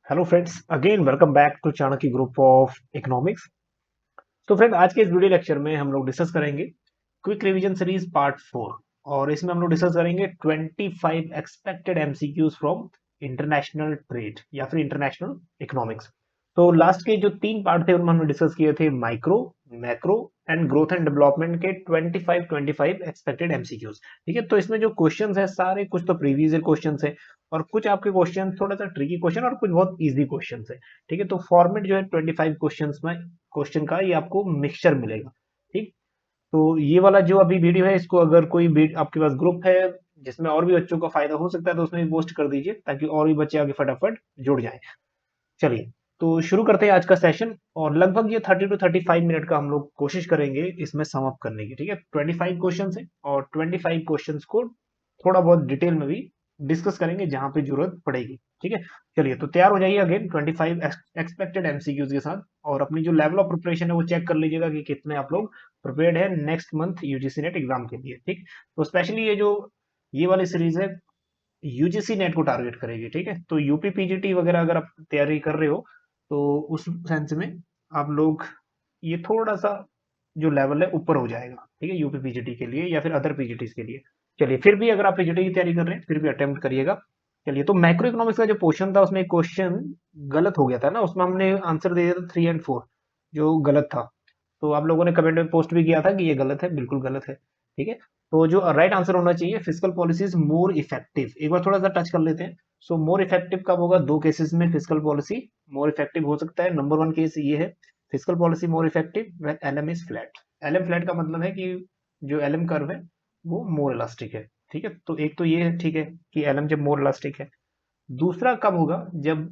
Hello friends, again welcome back to Chanakya group of economics. तो friend, आज के इस वीडियो लेक्चर में हम लोग डिस्कस करेंगे क्विक रिवीजन सीरीज पार्ट 4। और इसमें हम लोग डिस्कस करेंगे 25 expected MCQs from international trade या फिर इंटरनेशनल इकोनॉमिक्स। तो लास्ट के जो 3 पार्ट थे उनमें हमने डिस्कस किए थे micro, macro and growth and development के 25 एक्सपेक्टेड एमसीक्यूज। ठीक है, तो इसमें जो क्वेश्चंस है सारे कुछ तो प्रीवियस ईयर क्वेश्चंस है और कुछ आपके क्वेश्चन थोड़ा सा ट्रिकी क्वेश्चन और कुछ बहुत इजी क्वेश्चंस है। ठीक है, तो फॉर्मेट जो है 25 क्वेश्चंस में क्वेश्चन का ये आपको मिक्सचर मिलेगा। ठीक, तो ये वाला जो अभी वीडियो है इसको अगर कोई आपके पास ग्रुप है जिसमें और भी बच्चों का फायदा हो सकता है तो उसमें भी पोस्ट कर दीजिए ताकि और भी बच्चे आगे फटाफट जुड़ जाएं। चलिए, तो शुरू करते हैं आज का सेशन। और लगभग ये 30 to 35 मिनट का हम लोग कोशिश करेंगे इसमें सम अप करने की। ठीक है, 25 क्वेश्चन है और 25 क्वेश्चन को थोड़ा बहुत डिटेल में भी डिस्कस करेंगे जहां पे जरूरत पड़ेगी। ठीक है, चलिए तो तैयार हो जाइए अगेन 25 एक्सपेक्टेड एमसीक्यूज के साथ और अपनी जो लेवल ऑफ प्रिपरेशन है वो चेक कर लीजिएगा कि कितने आप लोग प्रिपेयर्ड है next month UGC net exam के लिए। ठीक, तो स्पेशली ये वाली सीरीज है यूजीसी नेट को टारगेट करेगी। ठीक है, तो यूपी पीजीटी वगैरह अगर आप तैयारी कर रहे हो तो उस सेंस में आप लोग ये थोड़ा सा जो लेवल है ऊपर हो जाएगा। ठीक है, यूपी पीजीटी के लिए या फिर अदर पीजीटी के लिए। चलिए, फिर भी अगर आप पीजीटी की तैयारी कर रहे हैं फिर भी अटेम्प्ट करिएगा। चलिए, तो मैक्रो इकोनॉमिक्स का जो क्वेश्चन था उसमें एक क्वेश्चन गलत हो गया था ना, उसमें हमने आंसर दे दिया था 3 और 4 जो गलत था। तो आप लोगों ने कमेंट में पोस्ट भी किया था कि ये गलत है, बिल्कुल गलत है। ठीक है, तो जो राइट आंसर होना चाहिए फिजिकल पॉलिसीज मोर इफेक्टिव, एक बार थोड़ा सा टच कर लेते हैं। सो मोर इफेक्टिव कब होगा? दो केसेस में फिजिकल पॉलिसी मोर इफेक्टिव हो सकता है। नंबर 1 केस ये है, physical policy more effective when LM is flat. LM flat का मतलब है कि जो एलएम कर्व है वो मोर इलास्टिक है। ठीक है, तो एक तो ये है, ठीक है, कि एलएम जब मोर इलास्टिक है। दूसरा कब होगा? जब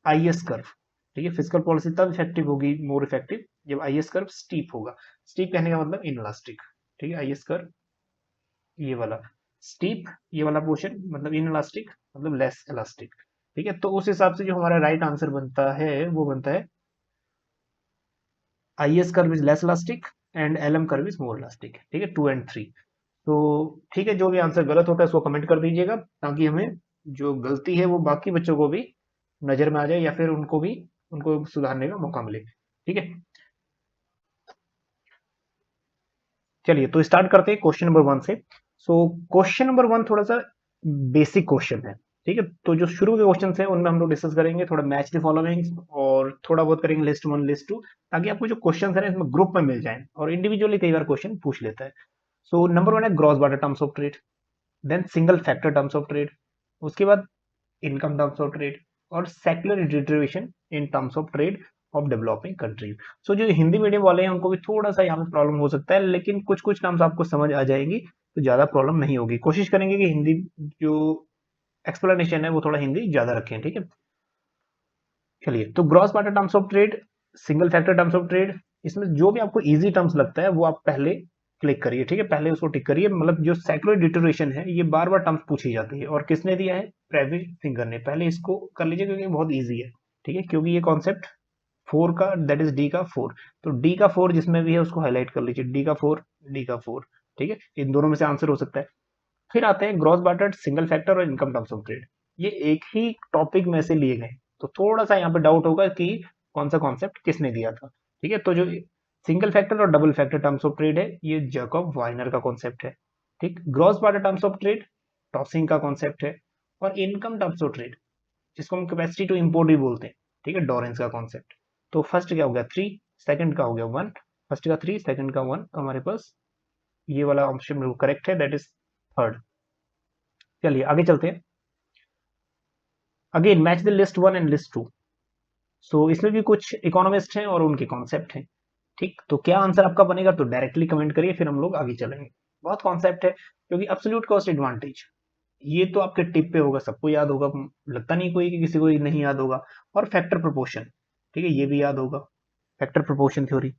आईएस कर्व, ठीक है, फिजिकल पॉलिसी तब इफेक्टिव होगी मोर इफेक्टिव जब आईएस कर्व स्टीप होगा। स्टीप कहने का मतलब इनलास्टिक। ठीक है, आईएस कर्व ये वाला, स्टीप ये वाला पोर्शन मतलब इनलास्टिक मतलब लेस इलास्टिक। ठीक है, तो उस हिसाब से जो हमारा राइट आंसर बनता है वो बनता है IS curve is less elastic and LM curve is more elastic. ठीक है, 2 और 3। तो ठीक है, जो भी आंसर गलत होता है उसको कमेंट कर दीजिएगा ताकि हमें जो गलती है वो बाकी बच्चों को भी नजर में आ जाए या फिर उनको सुधारने का मौका मिले। ठीक है, चलिए तो स्टार्ट करते हैं क्वेश्चन नंबर 1 से। सो क्वेश्चन नंबर 1 थोड़ा सा बेसिक क्वेश्चन है। ठीक है, तो जो शुरू के क्वेश्चन है उनमें हम लोग डिस्कस करेंगे थोड़ा मैच द फॉलोइंग और थोड़ा बहुत करेंगे लिस्ट 1 लिस्ट 2, ताकि आपको जो क्वेश्चन है ना इसमें ग्रुप में मिल जाए और इंडिविजुअली कई बार क्वेश्चन पूछ लेता है। सो नंबर 1 है gross barter terms of trade, then single factor terms of trade, उसके बाद इनकम टर्म्स ऑफ ट्रेड और secular deterioration in terms of trade of developing countries. So जो हिंदी मीडियम वाले हैं उनको भी थोड़ा सा यहाँ पे प्रॉब्लम हो सकता है, लेकिन कुछ कुछ टर्म्स आपको समझ आ जाएंगी तो ज्यादा प्रॉब्लम नहीं होगी। कोशिश करेंगे कि हिंदी जो एक्सप्लेनेशन है वो थोड़ा हिंदी ज्यादा रखें। ठीक है, चलिए तो gross barter terms of trade, single factor terms of trade, इसमें जो भी आपको इजी टर्म्स लगता है वो आप पहले क्लिक करिए। ठीक है, पहले उसको टिक करिए। मतलब जो सेक्युलर डिटरेशन है ये बार बार टर्म्स पूछी जाती है और किसने दिया है? प्रेविस फिंगर ने। पहले इसको कर लीजिए क्योंकि बहुत इजी है। ठीक है, क्योंकि ये कॉन्सेप्ट 4 का दैट इज डी का 4, तो डी का 4 जिसमें भी है उसको हाईलाइट कर लीजिए। डी का 4, डी का 4। ठीक है, इन दोनों में से आंसर हो सकता है। फिर आते हैं ग्रॉस बार्टर, सिंगल फैक्टर और इनकम टर्म्स ऑफ ट्रेड। ये एक ही टॉपिक में से लिए गए, तो थोड़ा सा यहाँ पे डाउट होगा कि कौन सा कॉन्सेप्ट किसने दिया था। ठीक है, तो जो सिंगल फैक्टर और double factor terms of trade है ये जैकब वाइनर का कॉन्सेप्ट है। ठीक, gross barter terms of trade Taussig का कॉन्सेप्ट है। और इनकम टर्म्स ऑफ ट्रेड जिसको हम कैपेसिटी टू इंपोर्ट भी बोलते हैं, ठीक है, डॉरेंस का कॉन्सेप्ट। तो फर्स्ट क्या हो गया 3, सेकंड का हो गया 1, फर्स्ट का 3 सेकंड का 1, तो हमारे पास ये वाला ऑप्शन बिल्कुल करेक्ट है, दैट इज थर्ड। चलिए आगे चलते हैं। Again match the list 1 and list 2। सो इसमें भी कुछ इकोनॉमिस्ट हैं और उनके कॉन्सेप्ट हैं। ठीक, तो क्या आंसर आपका बनेगा तो डायरेक्टली कमेंट करिए, फिर हम लोग आगे चलेंगे। बहुत कॉन्सेप्ट है क्योंकि एब्सोल्यूट कॉस्ट एडवांटेज ये तो आपके टिप पे होगा, सबको याद होगा, लगता नहीं कोई कि किसी को ये नहीं याद होगा। और फैक्टर प्रोपोर्शन, ठीक है, ये भी याद होगा, फैक्टर प्रोपोर्शन थ्योरी।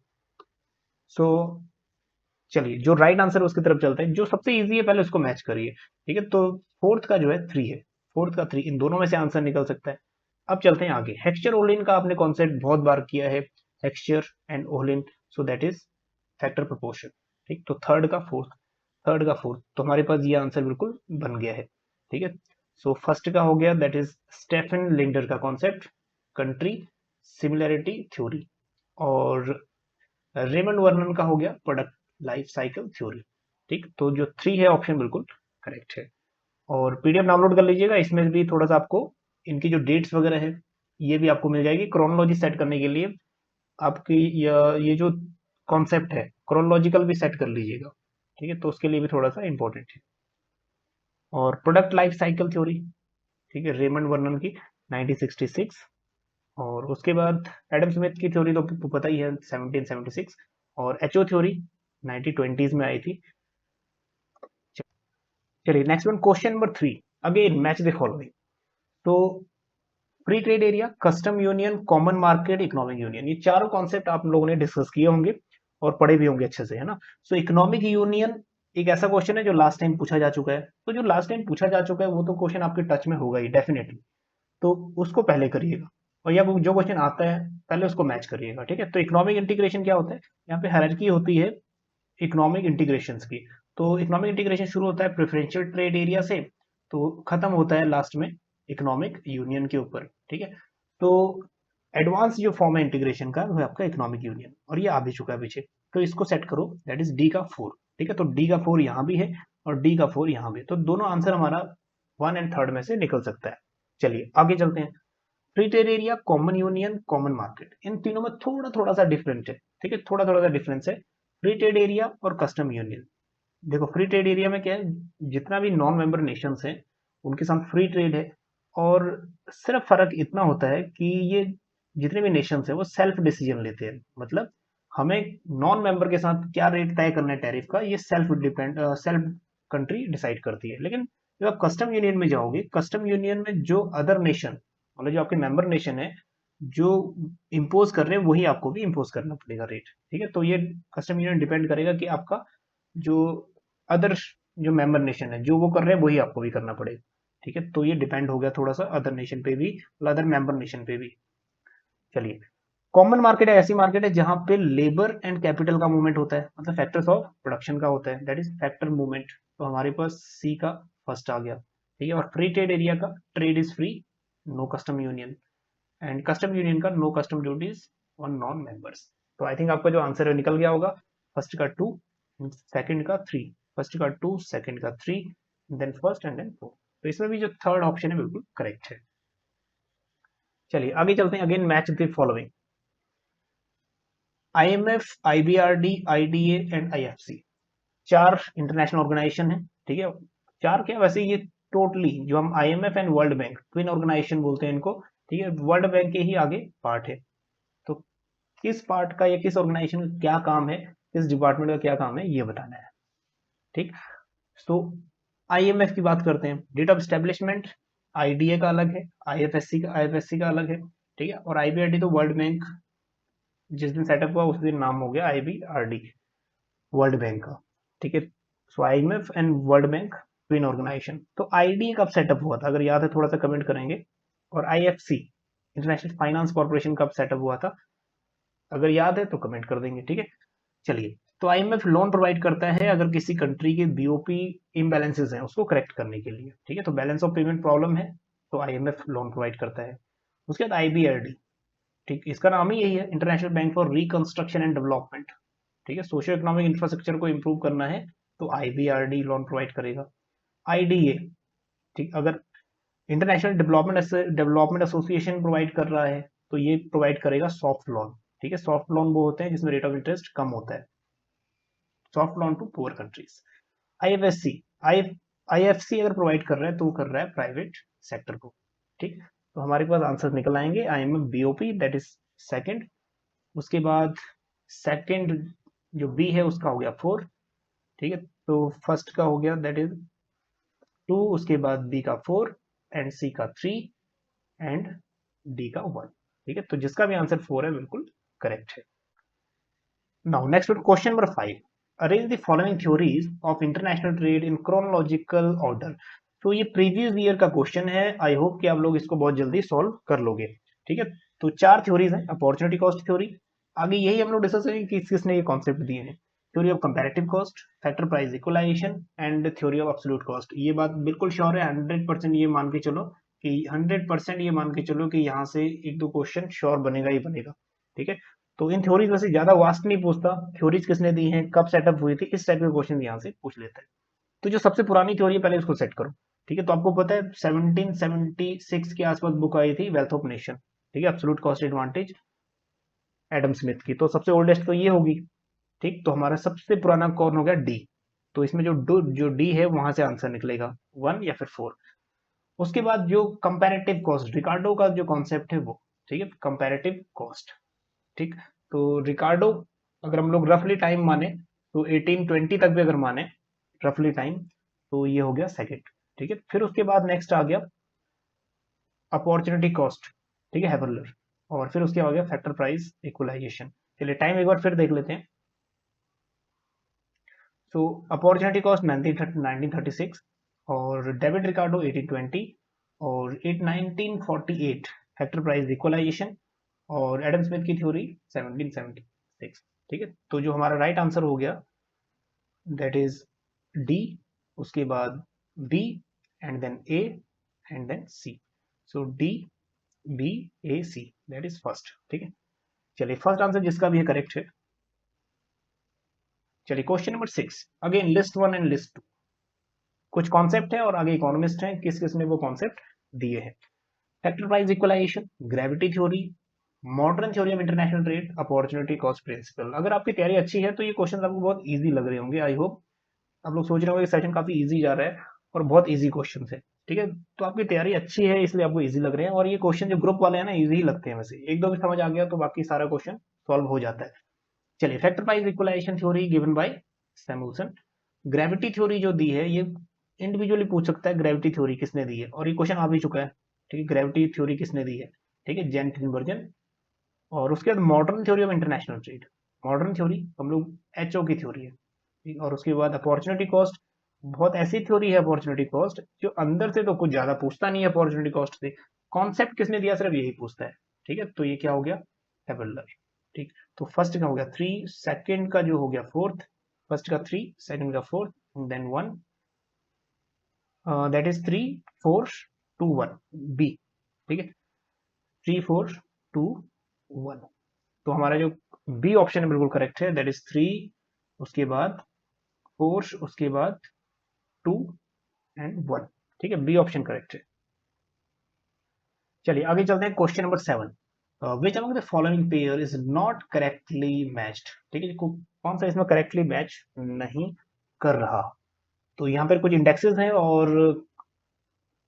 सो चलिए जो राइट आंसर है उसकी तरफ चलते हैं। जो सबसे इजी है पहले उसको मैच करिए। ठीक है, तो फोर्थ का जो है 3 है, फोर्थ का 3, इन दोनों में से आंसर निकल सकता है। अब चलते हैं आगे। हेक्सचर ओलिन का आपने कॉन्सेप्ट बहुत बार किया है, Heckscher and Ohlin, so that is factor proportion. ठीक, तो थर्ड का फोर्थ, तो हमारे पास ये आंसर बिल्कुल बन गया है। ठीक है, सो फर्स्ट का हो गया दैट इज स्टेफन लिंडर का कॉन्सेप्ट, कंट्री सिमिलरिटी थ्योरी, और रेमंड वर्नन का हो गया प्रोडक्ट लाइफ साइकिल थ्योरी। ठीक, तो जो 3 है ऑप्शन बिल्कुल करेक्ट है। और पीडीएफ डाउनलोड कर लीजिएगा, इसमें भी थोड़ा सा आपको इनकी जो डेट्स वगैरह है ये भी आपको मिल जाएगी। क्रोनोलॉजी सेट करने के लिए आपकी ये जो कॉन्सेप्ट है क्रोनोलॉजिकल भी सेट कर लीजिएगा, ठीक है, तो उसके लिए भी थोड़ा सा इंपॉर्टेंट है। और प्रोडक्ट लाइफ साइकिल थ्योरी, ठीक है, रेमंड वर्नन की 1966। और उसके बाद एडम स्मिथ की थ्योरी तो पता ही है 1776, और एचओ थ्योरी 1920s में आई थी। चलिए next one, question number 3, again match the following. तो free trade area, custom union, common market, economic union, ये चारों कॉन्सेप्ट आप लोगों ने डिस्कस किए होंगे और पढ़े भी होंगे अच्छे से, है ना। सो इकोनॉमिक यूनियन एक ऐसा क्वेश्चन है जो लास्ट टाइम पूछा जा चुका है, तो जो लास्ट टाइम पूछा जा चुका है वो तो क्वेश्चन आपके टच में होगा ही डेफिनेटली, तो उसको पहले करिएगा, और या जो क्वेश्चन आता है पहले उसको मैच करिएगा, ठीक है। तो इकोनॉमिक इंटीग्रेशन क्या होता है, यहाँ पे हायरार्की होती है इकोनॉमिक इंटीग्रेशंस की। तो इकोनॉमिक इंटीग्रेशन शुरू होता है प्रेफरेंशियल ट्रेड एरिया से, तो खत्म होता है लास्ट में इकोनॉमिक यूनियन के ऊपर, ठीक है। तो एडवांस जो फॉर्म है इंटीग्रेशन का वो है आपका इकोनॉमिक यूनियन, और ये आ भी चुका है पीछे, तो इसको सेट करो, दैट इज डी का 4, ठीक है। तो डी का 4 यहाँ भी है और डी का 4 यहाँ भी, तो दोनों आंसर हमारा 1 एंड 3 में से निकल सकता है। चलिए आगे चलते हैं। Free trade area, common union, common market, इन तीनों में थोड़ा थोड़ा सा डिफरेंट है, ठीक है, थोड़ा थोड़ा सा डिफरेंस है। फ्री ट्रेड एरिया और कस्टम यूनियन, देखो फ्री ट्रेड एरिया में क्या है, जितना भी नॉन मेंबर नेशंस हैं उनके साथ फ्री ट्रेड है, और सिर्फ फर्क इतना होता है कि ये जितने भी नेशंस हैं वो सेल्फ डिसीजन लेते हैं, मतलब हमें नॉन मेंबर के साथ क्या रेट तय करना है टैरिफ का, ये सेल्फ कंट्री डिसाइड करती है। लेकिन जब आप कस्टम यूनियन में जाओगे, कस्टम यूनियन में जो अदर नेशन, मतलब जो आपके मेंबर नेशन है जो इम्पोज कर रहे हैं वही आपको भी इम्पोज करना पड़ेगा रेट, ठीक है। तो ये कस्टम यूनियन डिपेंड करेगा कि आपका जो अदर जो मेंबर नेशन है जो वो कर रहे हैं वही आपको भी करना पड़ेगा, ठीक है। तो ये डिपेंड हो गया थोड़ा सा अदर नेशन पे भी, अदर मेंबर नेशन पे भी। चलिए, कॉमन मार्केट है ऐसी मार्केट है जहां पे लेबर एंड कैपिटल का मूवमेंट होता है, मतलब फैक्टर्स ऑफ प्रोडक्शन का होता है, दैट इज फैक्टर मूवमेंट। तो हमारे पास सी का फर्स्ट आ गया, ठीक है। और फ्री ट्रेड एरिया का trade is free, no custom union, and custom union का no custom duties on non members. तो आई थिंक आपका जो आंसर है निकल गया होगा, फर्स्ट का 2, सेकंड का 3, फर्स्ट का 2, सेकंड का 3, देन फर्स्ट एंड देन 4। तो इसमें भी जो थर्ड ऑप्शन है बिल्कुल करेक्ट है। चलिए आगे चलते हैं, again match the following. IMF, IBRD, IDA and IFC, 4 international organisation है, ठीक है। 4 क्या, वैसे ये टोटली जो हम IMF and world bank twin organisation बोलते हैं इनको, ठीक है, वर्ल्ड बैंक के ही आगे पार्ट है। तो किस पार्ट का या किस ऑर्गेनाइजेशन का क्या काम है, किस डिपार्टमेंट का क्या काम है, ये बताना है, ठीक। तो आईएमएफ की बात करते हैं, डेट ऑफ स्टेब्लिशमेंट आईडीए का अलग है, आईएफएससी का अलग है, ठीक है। और आईबीआरडी तो वर्ल्ड बैंक जिस दिन सेटअप हुआ उस दिन नाम हो गया आईबीआरडी, वर्ल्ड बैंक का, ठीक है। So IMF and world bank twin organisation. तो आईडी कब सेटअप हुआ था, अगर याद है थोड़ा सा कमेंट करेंगे। और आईएफसी इंटरनेशनल फाइनेंस कॉर्पोरेशन कब सेटअप हुआ था, अगर याद है तो कमेंट कर देंगे, ठीक है। चलिए, तो आईएमएफ लोन प्रोवाइड करता है अगर किसी कंट्री के बीओपी इम्बैलेंसेस हैं उसको करेक्ट करने के लिए, ठीक है। तो बैलेंस ऑफ पेमेंट प्रॉब्लम है तो आईएमएफ लोन प्रोवाइड करता है। उसके बाद आईबीआरडी, ठीक, इसका नाम ही यही है, international bank for reconstruction and development, ठीक है। सोशियो इकोनॉमिक इंफ्रास्ट्रक्चर को इंप्रूव करना है तो आईबीआरडी लोन प्रोवाइड करेगा। आईडीए, ठीक, अगर इंटरनेशनल डेवलपमेंट एसोसिएशन प्रोवाइड कर रहा है तो ये प्रोवाइड करेगा सॉफ्ट लोन, ठीक है। सॉफ्ट लोन वो होते हैं जिसमें रेट ऑफ इंटरेस्ट कम होता है, soft loan to poor countries. IFSC, I IFC अगर प्रोवाइड कर रहा है तो वो कर रहा है प्राइवेट सेक्टर को, ठीक। तो हमारे पास आंसर निकल आएंगे, IMF BOP that is second, उसके बाद सेकंड जो बी है उसका हो गया 4, ठीक है। तो फर्स्ट का हो गया दैट इज 2, उसके बाद बी का 4 एंड सी का 3 एंड डी का 1, ठीक है। तो जिसका भी आंसर 4 है बिल्कुल करेक्ट है। Now next question number 5, arrange the following theories of international trade in chronological order. तो ये प्रीवियस ईयर का क्वेश्चन है, आई होप कि आप लोग इसको बहुत जल्दी सॉल्व कर लोगे, ठीक है। तो 4 थ्योरीज हैं, अपॉर्चुनिटी कॉस्ट थ्योरी, आगे यही हम लोग डिस्कस करेंगे कि किसने ये कॉन्सेप्ट दिए हैं। Theory of comparative cost, factor price equalisation and theory of absolute cost. ये बात बिल्कुल श्योर है, 100% ये मान के चलो कि 100% ये मान के चलो कि यहाँ से एक दो क्वेश्चन श्योर बनेगा ही बनेगा, ठीक है। तो इन थ्योरीज में से ज्यादा वास्ट नहीं पूछता, थ्योरीज किसने दी है, कब सेटअप हुई थी, इस टाइप के क्वेश्चन यहाँ से पूछ लेता है। तो जो सबसे पुरानी थ्योरी है पहले उसको सेट करो, ठीक है। तो आपको पता है 1776 के आसपास बुक आई थी वेल्थ ऑफ नेशन, ठीक है, absolute cost advantage, Adam Smith की। तो सबसे ओल्डेस्ट तो ये होगी, ठीक। तो हमारा सबसे पुराना कौन हो गया, डी। तो इसमें जो डी है वहां से आंसर निकलेगा 1 या फिर 4। उसके बाद जो कंपैरेटिव कॉस्ट, रिकार्डो का जो कॉन्सेप्ट है वो, ठीक है, कंपैरेटिव कॉस्ट, ठीक। तो रिकार्डो अगर हम लोग रफली टाइम माने तो 1820 तक भी अगर माने रफली टाइम, तो ये हो गया सेकंड, ठीक है। फिर उसके बाद नेक्स्ट आ गया अपॉर्चुनिटी कॉस्ट, ठीक है, हैवर्लर। और फिर उसके आ गया फैक्टर प्राइस इक्वलाइजेशन। चलिए टाइम एक बार फिर देख लेते हैं। सो अपॉर्चुनिटी कॉस्ट 1936 और डेविड रिकार्डो 1820 और 1948 फैक्टर प्राइस इक्वलाइजेशन और एडम स्मिथ की थ्योरी 1776, ठीक है। तो जो हमारा राइट आंसर हो गया दैट इज डी, उसके बाद B and then A and then C. So D B A C that is first, ठीक है। चलिए फर्स्ट आंसर जिसका भी है करेक्ट है। चलिए question number 6, again list 1 and list 2। कुछ कॉन्सेप्ट है और आगे इकोनॉमिस्ट हैं, किस किस ने वो कॉन्सेप्ट दिए हैं। Factor price equalisation, gravity theory, modern theory of international trade, opportunity cost principle. अगर आपकी तैयारी अच्छी है तो ये क्वेश्चन आपको बहुत इजी लग रहे होंगे। आई होप आप लोग सोच रहे होंगे सेशन काफी इजी जा रहा है और बहुत इजी क्वेश्चन है, ठीक है। तो आपकी तैयारी अच्छी है इसलिए आपको इजी लग रहे हैं। और ये क्वेश्चन जो ग्रुप वाले हैं ना इजी ही लगते हैं, वैसे एक दो भी समझ आ गया तो बाकी सारा क्वेश्चन सॉल्व हो जाता है। चलिए factor price equalisation theory given by Samuelson. Gravity theory जो दी है ये इंडिविजुअली पूछ सकता है, ग्रेविटी थ्योरी किसने दी है, और ये क्वेश्चन आ भी चुका है, ठीक है। ग्रेविटी थ्योरी किसने दी है, ठीक है, जेन ट्रिनबर्जन। और उसके बाद modern theory of international trade, modern theory हम लोग एचओ की थ्योरी है, ठीक। और उसके बाद अपॉर्चुनिटी कॉस्ट, बहुत ऐसी थ्योरी है अपॉर्चुनिटी कॉस्ट जो अंदर से तो कुछ ज्यादा पूछता नहीं है अपॉर्चुनिटी कॉस्ट से, कॉन्सेप्ट किसने दिया सिर्फ यही पूछता है, ठीक है। तो ये क्या हो गया, हेवलर, ठीक। तो फर्स्ट का हो गया 3, सेकंड का जो हो गया 4th, फर्स्ट का 3, सेकंड का 4th, then 1, that is 3 4 2 1 B, ठीक है, 3 4 2 1। तो हमारा जो बी ऑप्शन है बिल्कुल करेक्ट है, दैट इज 3, उसके बाद 4, उसके बाद 2 एंड 1, ठीक है, बी ऑप्शन करेक्ट है। चलिए आगे चलते हैं question number 7। Which among the following pair is not correctly matched, ठीक है, कौन सा इसमें करेक्टली मैच नहीं कर रहा। तो यहाँ पर कुछ इंडेक्सेस हैं और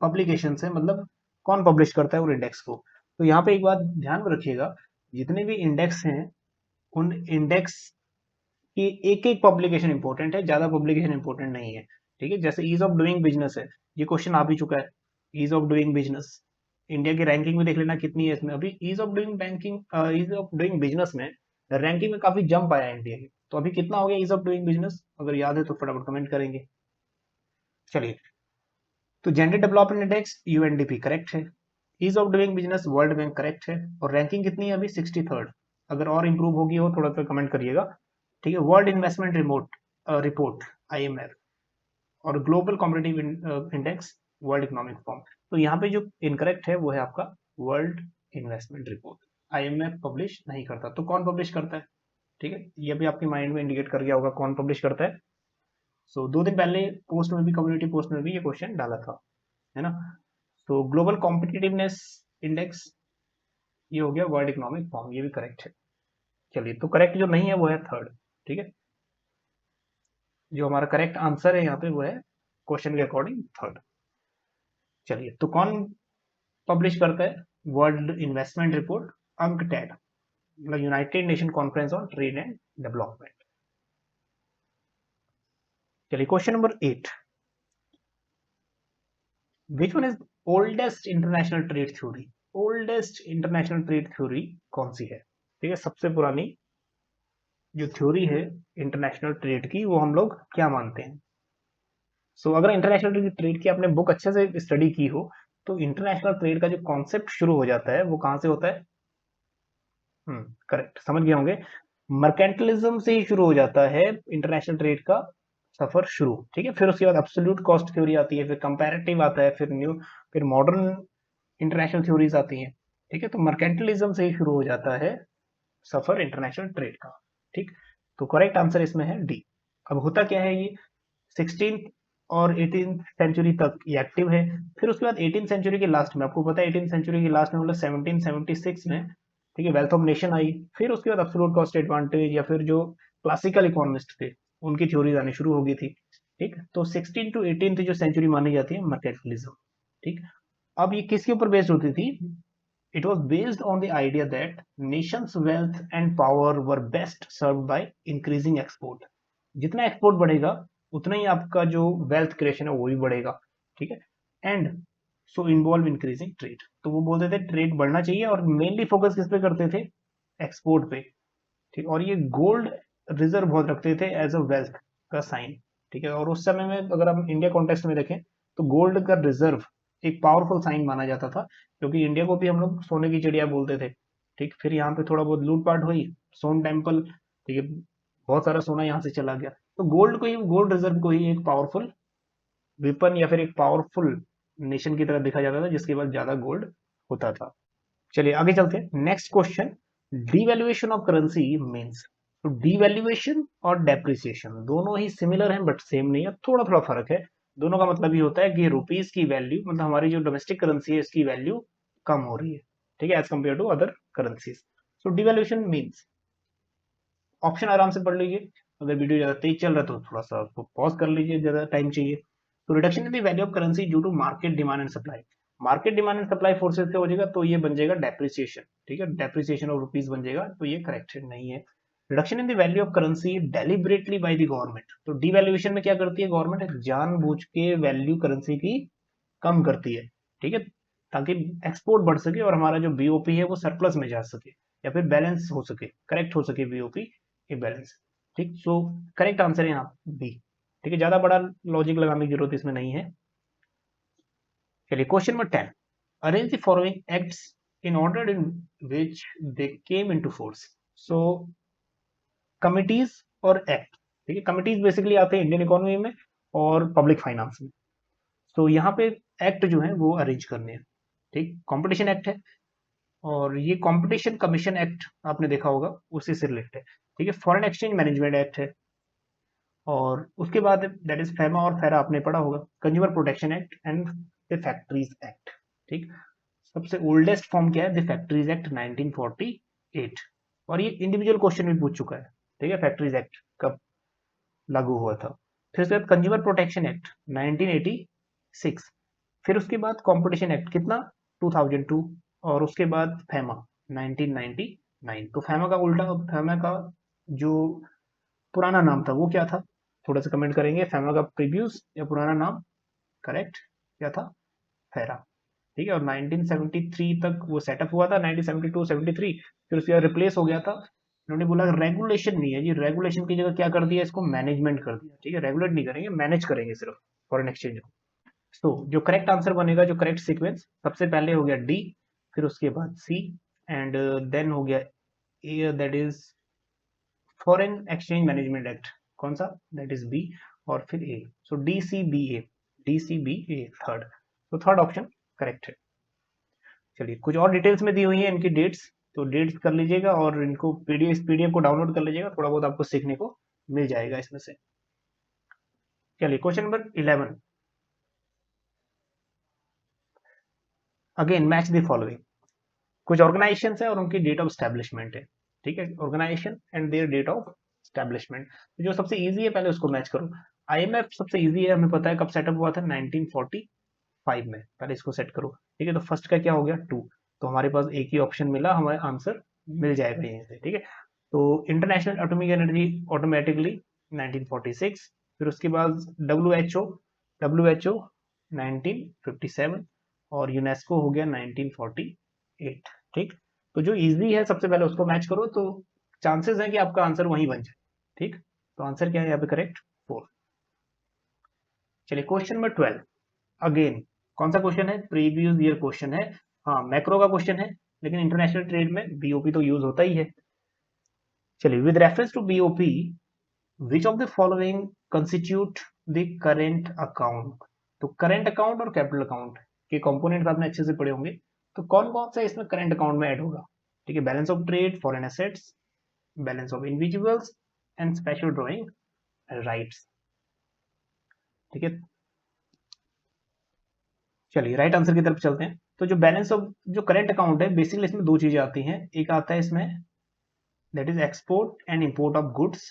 पब्लिकेशन है, मतलब कौन पब्लिश करता है वो इंडेक्स को। तो यहाँ पे एक बात ध्यान में रखिएगा, जितने भी इंडेक्स हैं उन इंडेक्स की एक एक पब्लिकेशन इंपॉर्टेंट है, ज्यादा पब्लिकेशन इंपॉर्टेंट नहीं है, ठीक है। जैसे ईज ऑफ डूइंग बिजनेस है, ये क्वेश्चन आ भी चुका है, ease of doing business India की रैंकिंग में देख लेना कितनी है इसमें। अभी ease of doing banking, ease of doing business में रैंकिंग में काफी जंप आया है इंडिया की। तो अभी कितना हो गया ईज ऑफ डूइंग बिजनेस, अगर याद है तो फटाफट कमेंट करेंगे। चलिए तो gender development index UNDP correct है, ease of doing business world bank correct है, और रैंकिंग कितनी है अभी 63rd। अगर और इंप्रूव होगी हो थोड़ा सा कमेंट करिएगा, ठीक है। वर्ल्ड इन्वेस्टमेंट रिपोर्ट आईएमएफ और global competitive index world economic form. तो यहाँ पे जो इनकरेक्ट है वो है आपका world investment report, IMF publish नहीं करता। तो कौन पब्लिश करता है, ठीक है, ये भी आपके माइंड में इंडिकेट कर गया होगा कौन पब्लिश करता है। सो 2 दिन पहले पोस्ट में भी, कम्युनिटी पोस्ट में भी ये क्वेश्चन डाला था, है ना। तो ग्लोबल कॉम्पिटिटिवनेस इंडेक्स ये हो गया वर्ल्ड इकोनॉमिक फॉर्म, ये भी करेक्ट है। चलिए तो करेक्ट जो नहीं है वो है 3rd, ठीक है। जो हमारा करेक्ट आंसर है यहाँ पे वो है क्वेश्चन के अकॉर्डिंग 3rd। चलिए तो कौन पब्लिश करता है वर्ल्ड इन्वेस्टमेंट रिपोर्ट, अंकटैड, मतलब United Nation conference on trade and development. चलिए question number 8, which one is oldest international trade theory, oldest international trade theory कौन सी है, ठीक है। सबसे पुरानी जो थ्योरी है इंटरनेशनल ट्रेड की वो हम लोग क्या मानते हैं। सो अगर इंटरनेशनल ट्रेड की आपने बुक अच्छे से स्टडी की हो तो इंटरनेशनल ट्रेड का जो कॉन्सेप्ट शुरू हो जाता है वो कहां से होता है, करेक्ट, समझ गए होंगे, मर्केंटलिज्म से ही शुरू हो जाता है इंटरनेशनल ट्रेड का सफर शुरू, ठीक है। फिर उसके बाद एब्सोल्यूट कॉस्ट थ्योरी आती है, फिर कंपैरेटिव आता है, फिर मॉडर्न इंटरनेशनल थ्योरीज आती हैं, ठीक है। तो मर्केंटलिज्म से ही शुरू हो जाता है सफर इंटरनेशनल ट्रेड का, ठीक। तो करेक्ट आंसर इसमें है डी। अब होता क्या है, ये 16th और 18th सेंचुरी तक ये एक्टिव है। फिर उसके बाद 18th सेंचुरी के लास्ट में, आपको पता है 18th सेंचुरी के लास्ट में मतलब 1776 में, ठीक है, वेल्थ ऑफ नेशन आई। फिर उसके बाद एब्सोल्यूट कॉस्ट एडवांटेज या फिर जो क्लासिकल इकोनॉमिस्ट थे उनकी थ्योरीज आनी शुरू हो गई थी, ठीक। तो 16 टू 18th जो सेंचुरी मानी जाती है मर्केंटलिज्म, ठीक। अब ये किसके ऊपर बेस्ड होती थी? It was based on the idea that nations' wealth and power were best served by increasing export. जितना एक्सपोर्ट बढ़ेगा उतना ही आपका जो वेल्थ क्रिएशन है वो भी बढ़ेगा, ठीक है। And so involve increasing trade, तो वो बोलते थे ट्रेड बढ़ना चाहिए और मेनली फोकस किस पे करते थे? एक्सपोर्ट पे, ठीक। और ये गोल्ड रिजर्व बहुत रखते थे एज अ वेल्थ का साइन, ठीक है। और उस समय में अगर हम इंडिया कॉन्टेक्स्ट में देखें तो गोल्ड का रिजर्व एक पावरफुल साइन माना जाता था, क्योंकि इंडिया को भी हम लोग सोने की चिड़िया बोलते थे, ठीक। फिर यहाँ पे थोड़ा बहुत लूटपाट हुई, सोन टेम्पल, ठीक है, बहुत सारा सोना यहाँ से चला गया। तो गोल्ड को ही, गोल्ड रिजर्व को ही एक पावरफुल वेपन या फिर एक पावरफुल नेशन की तरह देखा जाता था जिसके पास ज्यादा गोल्ड होता था। चलिए आगे चलते हैं। Next question, devaluation of currency means. तो डिवैल्यूएशन और डेप्रिसिएशन दोनों ही सिमिलर हैं बट सेम नहीं है, थोड़ा थोड़ा फर्क है। दोनों का मतलब ये होता है कि रुपीस की वैल्यू, मतलब हमारी जो डोमेस्टिक करेंसी है इसकी वैल्यू कम हो रही है, ठीक है, as compare to other currencies. So devaluation means, option आराम से पढ़ लीजिए। अगर वीडियो ज्यादा तेज चल रहा है तो थोड़ा सा पॉज कर लीजिए, ज्यादा टाइम चाहिए। तो reduction in the value of currency due to market demand and supply. Market demand and supply forces से हो जाएगा तो ये बन जाएगा डेप्रिसिएशन, ठीक है, डेप्रिसिएशन ऑफ रुपीज बन जाएगा, तो ये करेक्ट नहीं है। Reduction in the value of currency deliberately by the government. तो डिवैल्यूएशन में क्या करती है गवर्नमेंट? जानबूझ के वैल्यू करेंसी की कम करती है, ठीक है, ताकि एक्सपोर्ट बढ़ सके और हमारा जो बीओपी है वो सरप्लस में जा सके या फिर बैलेंस हो सके, करेक्ट हो सके बीओपी के बैलेंस, ठीक। सो करेक्ट आंसर है यहाँ बी, ठीक है, ज्यादा बड़ा लॉजिक लगाने की जरूरत इसमें नहीं है। चलिए question number 10, arrange the following acts in order in which they came into force. So committees और एक्ट, ठीक है, कमिटीज बेसिकली आते हैं इंडियन इकोनॉमी में और पब्लिक फाइनेंस में। तो यहाँ पे एक्ट जो है वो अरेंज करने हैं, ठीक। कंपटीशन एक्ट है और ये कंपटीशन कमीशन एक्ट आपने देखा होगा, उसी से रिलेटेड है, ठीक है। फॉरेन एक्सचेंज मैनेजमेंट एक्ट है और उसके बाद दैट इज फैमा और फेरा आपने पढ़ा होगा, consumer protection act and the factories act, ठीक। सबसे ओल्डेस्ट फॉर्म क्या है? द फैक्ट्रीज एक्ट 1948, और ये इंडिविजुअल क्वेश्चन भी पूछ चुका है, ठीक है, फैक्ट्रीज एक्ट कब लागू हुआ था। फिर उसके बाद कंज्यूमर प्रोटेक्शन एक्ट 1986, फिर उसके बाद कंपटीशन एक्ट कितना 2002, और उसके बाद फैमा 1999। तो फैमा का उल्टा, फैमा का जो पुराना नाम था वो क्या था? थोड़ा सा कमेंट करेंगे, फैमा का प्रीवियस या पुराना नाम करेक्ट क्या था? फेरा, ठीक है। और 1973 तक वो सेटअप हुआ था, 1972-73, फिर उसके बाद रिप्लेस हो गया था। उन्होंने बोला रेगुलेशन नहीं है जी, रेगुलेशन की जगह क्या कर दिया, इसको मैनेजमेंट कर दिया, ठीक है, रेगुलेट नहीं करेंगे, मैनेज करेंगे सिर्फ फॉरेन एक्सचेंज को। तो जो करेक्ट आंसर बनेगा, जो करेक्ट सीक्वेंस, सबसे पहले हो गया डी, फिर उसके बाद सी, एंड देन हो गया A, that is foreign exchange management act, कौन सा? दैट इज बी, और फिर A. So D C B A, D C B A third, तो थर्ड ऑप्शन करेक्ट है। चलिए कुछ और डिटेल्स में दी हुई है इनकी डेट्स, तो डेट्स कर लीजिएगा और इनको पीडीएफ को डाउनलोड कर लीजिएगा, थोड़ा बहुत आपको सीखने को मिल जाएगा इसमें से। चलिए question number 11, again match the following. कुछ ऑर्गेनाइजेशन है और उनकी डेट ऑफ स्टैब्लिशमेंट है, ठीक है, organisation and their date of establishment. जो सबसे इजी है पहले उसको मैच करो। आईएमएफ सबसे इजी है, हमें पता है कब सेटअप हुआ था, 1945 में, पहले इसको सेट करो, ठीक है। तो फर्स्ट का क्या हो गया 2, तो हमारे पास एक ही ऑप्शन मिला, हमारे आंसर मिल जाएगा यहीं से, ठीक है। तो इंटरनेशनल एटॉमिक एनर्जी ऑटोमेटिकली 1946, फिर उसके बाद डब्ल्यू एच ओ 1957, और यूनेस्को हो गया 1948, ठीक। तो जो इजी है सबसे पहले उसको मैच करो, तो चांसेस है कि आपका आंसर वहीं बन जाए, ठीक। तो आंसर क्या है यहाँ पे करेक्ट 4। चलिए क्वेश्चन नंबर 12, अगेन कौन सा क्वेश्चन है? प्रीवियस ईयर क्वेश्चन है, हाँ मैक्रो का क्वेश्चन है, लेकिन इंटरनेशनल ट्रेड में बीओपी तो यूज होता ही है। चलिए with reference to BOP which of the following constitute the current account. तो करेंट अकाउंट और कैपिटल अकाउंट के कंपोनेंट्स आपने अच्छे से पढ़े होंगे, तो कौन कौन सा इसमें करंट अकाउंट में ऐड होगा? ठीक है, balance of trade, foreign assets, balance of individuals and special drawing rights. ठीक है, चलिए राइट आंसर की तरफ चलते हैं। तो जो बैलेंस ऑफ जो करंट अकाउंट है, बेसिकली इसमें दो चीजें आती हैं। एक आता है इसमें that is export and import of goods,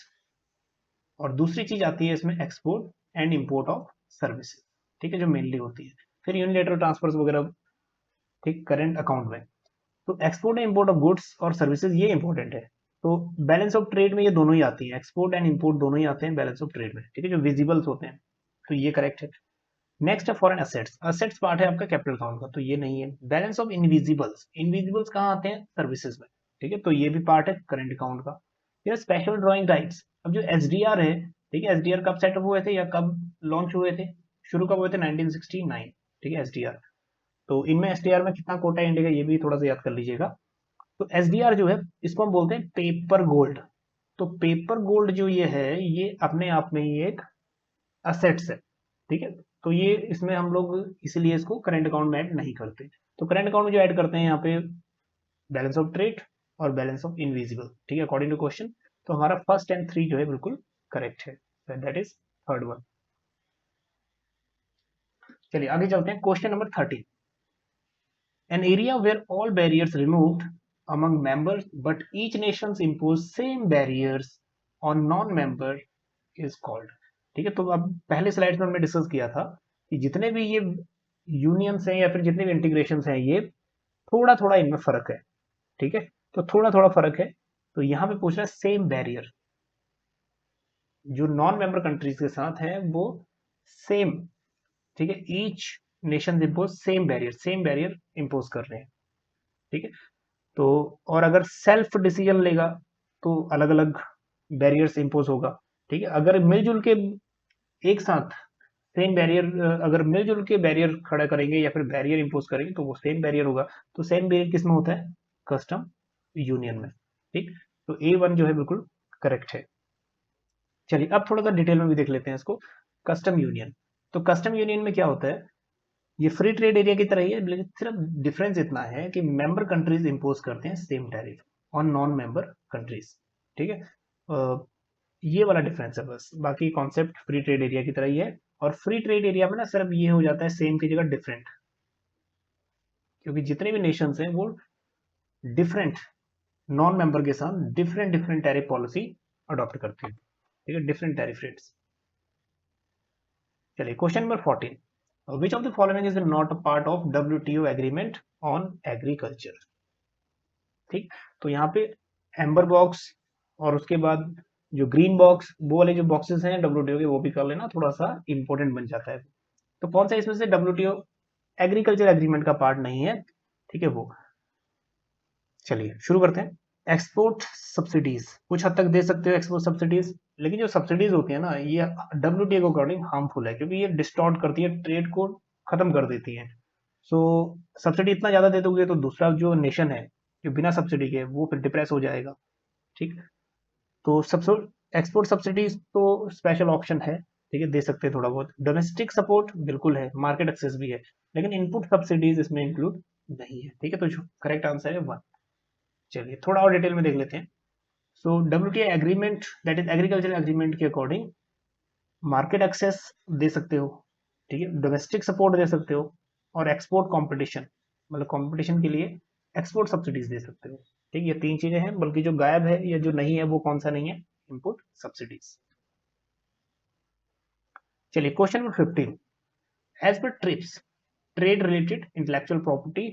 और दूसरी चीज आती है इसमें export and import of services. ठीक है, जो मेनली होती है, फिर यूनिलेटरल ट्रांसफर्स वगैरह, ठीक, करंट अकाउंट में। तो export and import of goods और सर्विसेज ये इंपॉर्टेंट है। तो बैलेंस ऑफ ट्रेड में ये दोनों ही आती है, एक्सपोर्ट एंड इंपोर्ट दोनों ही आते हैं बैलेंस ऑफ ट्रेड में। ठीक है, जो विजिबल्स होते हैं, तो ये करेक्ट है। नेक्स्ट है फॉरेन असेट्स। असेट्स पार्ट है आपका कैपिटल अकाउंट का, तो ये नहीं है। बैलेंस ऑफ इनविजिबल्स, इनविजिबल्स कहाँ आते हैं? सर्विसेज में। ठीक है, तो ये भी पार्ट है करंट अकाउंट का। फिर स्पेशल ड्रॉइंग राइट्स। अब जो एसडीआर है, ठीक है, एसडीआर कब सेटअप हुए थे या कब लॉन्च हुए थे? शुरू कब हुए थे? 1969। ठीक है, एसडीआर। तो इनमें एसडीआर में कितना कोटा इंडिया का, ये भी थोड़ा सा याद कर लीजिएगा। तो एसडीआर जो है, इसको हम बोलते हैं पेपर गोल्ड। तो पेपर गोल्ड जो ये है, ये अपने आप में ही एक असेट्स है। ठीक है, तो ये इसमें हम लोग इसीलिए इसको करंट अकाउंट में ऐड नहीं करते। तो करंट अकाउंट में जो ऐड करते हैं यहाँ पे बैलेंस ऑफ ट्रेड और बैलेंस ऑफ इनविजिबल। ठीक है, अकॉर्डिंग टू क्वेश्चन। तो हमारा फर्स्ट एंड थ्री जो है बिल्कुल करेक्ट है, दैट इज थर्ड वन। चलिए आगे चलते हैं, question number 13। An area where all barriers removed among members, but each nations impose same barriers on non-member is called। ठीक है, तो अब पहले स्लाइड में हमने डिस्कस किया था कि जितने भी ये यूनियंस हैं या फिर जितने भी इंटीग्रेशंस हैं, ये थोड़ा थोड़ा इनमें फर्क है। ठीक है, तो थोड़ा थोड़ा फर्क है। तो यहाँ पे पूछ रहा है सेम बैरियर, जो नॉन मेंबर कंट्रीज के साथ है वो सेम। ठीक है, each nation impose same barrier impose कर रहे हैं। ठीक है, तो और अगर सेल्फ डिसीजन लेगा तो अलग अलग बैरियर्स इम्पोज होगा। ठीक है, अगर मिलजुल के एक साथ सेम बैरियर, अगर मिलजुल के बैरियर खड़ा करेंगे या फिर बैरियर इम्पोज करेंगे तो वो सेम बैरियर होगा। तो सेम बैरियर किस में होता है? कस्टम यूनियन में। ठीक, तो A1 जो है बिल्कुल करेक्ट है। चलिए अब थोड़ा सा डिटेल में भी देख लेते हैं इसको। कस्टम यूनियन, तो कस्टम यूनियन में क्या होता है? ये फ्री ट्रेड एरिया की तरह ही है, लेकिन सिर्फ डिफरेंस इतना है कि मेंबर कंट्रीज इंपोज करते हैं same tariff on non member countries. ठीक है, ये वाला डिफरेंस है बस, बाकी कॉन्सेप्ट फ्री ट्रेड एरिया की तरह ही है। और फ्री ट्रेड एरिया में ना सिर्फ ये हो जाता है सेम की जगह डिफरेंट, क्योंकि जितने भी नेशंस हैं वो डिफरेंट नॉन मेंबर के साथ different different tariff policy adopt करते हैं। ठीक है, डिफरेंट टैरिफ रेट्स। चलिए question number 14। Which of the following is not a part of WTO agreement on agriculture? ठीक, तो यहाँ पे एम्बर बॉक्स और उसके बाद जो ग्रीन बॉक्स, वो वाले जो बॉक्सेस हैं WTO के, वो भी कर लेना, थोड़ा सा इंपॉर्टेंट बन जाता है। तो कौन सा इसमें से WTO एग्रीकल्चर एग्रीमेंट का पार्ट नहीं है? ठीक है, वो चलिए शुरू करते हैं। एक्सपोर्ट सब्सिडीज कुछ हद तक दे सकते हो एक्सपोर्ट सब्सिडीज, लेकिन जो सब्सिडीज होती है ना, ये WTO के अकॉर्डिंग हार्मफुल है, क्योंकि ये डिस्टॉर्ट करती है, ट्रेड को खत्म कर देती है। सो सब्सिडी इतना ज्यादा दे दोगे तो दूसरा जो नेशन है जो बिना सब्सिडी के, वो फिर डिप्रेस हो जाएगा। ठीक, तो सबसे एक्सपोर्ट सब्सिडीज तो स्पेशल ऑप्शन है। ठीक है, दे सकते हैं थोड़ा बहुत। डोमेस्टिक सपोर्ट बिल्कुल है, मार्केट एक्सेस भी है, लेकिन इनपुट सब्सिडीज इसमें इंक्लूड नहीं है। ठीक है, तो जो करेक्ट आंसर है 1। चलिए थोड़ा और डिटेल में देख लेते हैं। सो WTO agreement, that is agriculture agreement के अकॉर्डिंग मार्केट एक्सेस दे सकते हो। ठीक है, डोमेस्टिक सपोर्ट दे सकते हो, और एक्सपोर्ट कंपटीशन, मतलब कंपटीशन के लिए एक्सपोर्ट सब्सिडीज दे सकते हो। ठीक है, ये तीन चीजें हैं, बल्कि जो गायब है या जो नहीं है वो कौन सा नहीं है? Input subsidies. चलिए question number 15। As per TRIPS, trade related intellectual property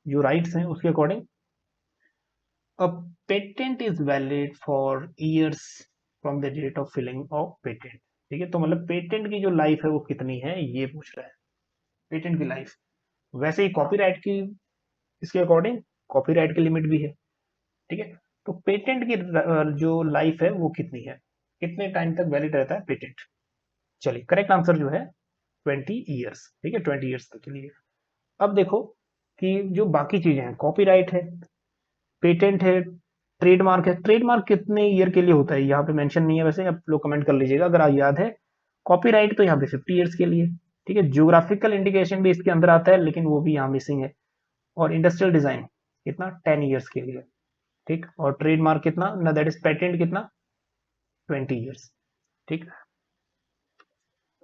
जो राइट्स हैं उसके according, a patent is valid for years from the date of filing of patent। ठीक है, तो मतलब पेटेंट की जो लाइफ है वो कितनी है, ये पूछ रहा है, पेटेंट की लाइफ। वैसे ही कॉपीराइट की, इसके अकॉर्डिंग कॉपीराइट की लिमिट भी है। ठीक है, तो पेटेंट की जो लाइफ है वो कितनी है, कितने टाइम तक वैलिड रहता है पेटेंट? चलिए करेक्ट आंसर जो है 20 ईयर्स। ठीक है, 20 ईयर्स तक के लिए। अब देखो कि जो बाकी चीजें हैं, कॉपीराइट है, पेटेंट है, ट्रेडमार्क है, ट्रेडमार्क कितने ईयर के लिए होता है यहाँ पे मेंशन नहीं है, वैसे आप लोग कमेंट कर लीजिएगा अगर आप याद है। कॉपीराइट तो यहाँ पे 50 ईयर्स के लिए। ठीक है, ज्योग्राफिकल इंडिकेशन भी इसके अंदर आता है, लेकिन वो भी यहाँ मिसिंग है। और इंडस्ट्रियल डिजाइन कितना 10 ईयर्स के लिए, ठीक। और ट्रेडमार्क कितना ना, दैट इज पेटेंट कितना 20 ईयर्स, ठीक।